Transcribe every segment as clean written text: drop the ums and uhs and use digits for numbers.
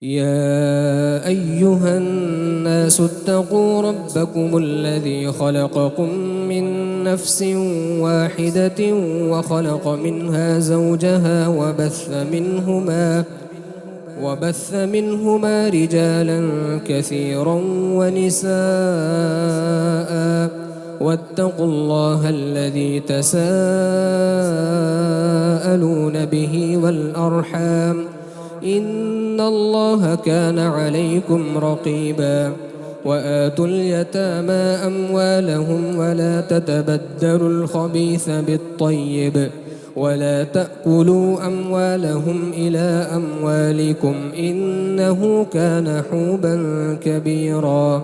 يا أيها الناس اتقوا ربكم الذي خلقكم من نفس واحدة وخلق منها زوجها وبث منهما رجالا كثيرا ونساء. واتقوا الله الذي تساءلون به والأرحام إن الله كان عليكم رقيبا. وآتوا اليتامى أموالهم ولا تتبدلوا الخبيث بالطيب ولا تأكلوا أموالهم إلى أموالكم إنه كان حوبا كبيرا.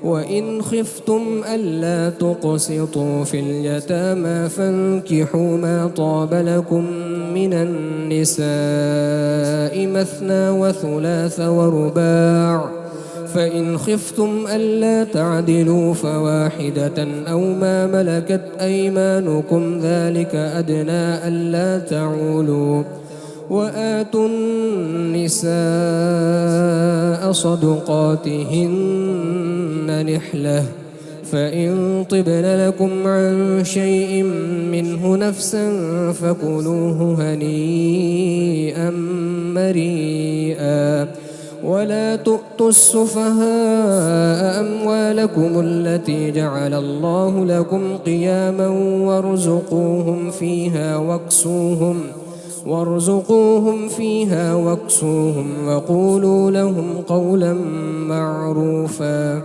وإن خفتم ألا تقسطوا في اليتامى فانكحوا ما طاب لكم من النساء مثنى وثلاث ورباع، فإن خفتم ألا تعدلوا فواحدة أو ما ملكت أيمانكم ذلك أدنى ألا تعولوا. وآتوا النساء صدقاتهن نحلة، فإن طبن لكم عن شيء منه نفسا فكلوه هنيئا مريئا. ولا تؤتوا السفهاء أموالكم التي جعل الله لكم قياما وارزقوهم فيها واكسوهم وقولوا لهم قولا معروفا.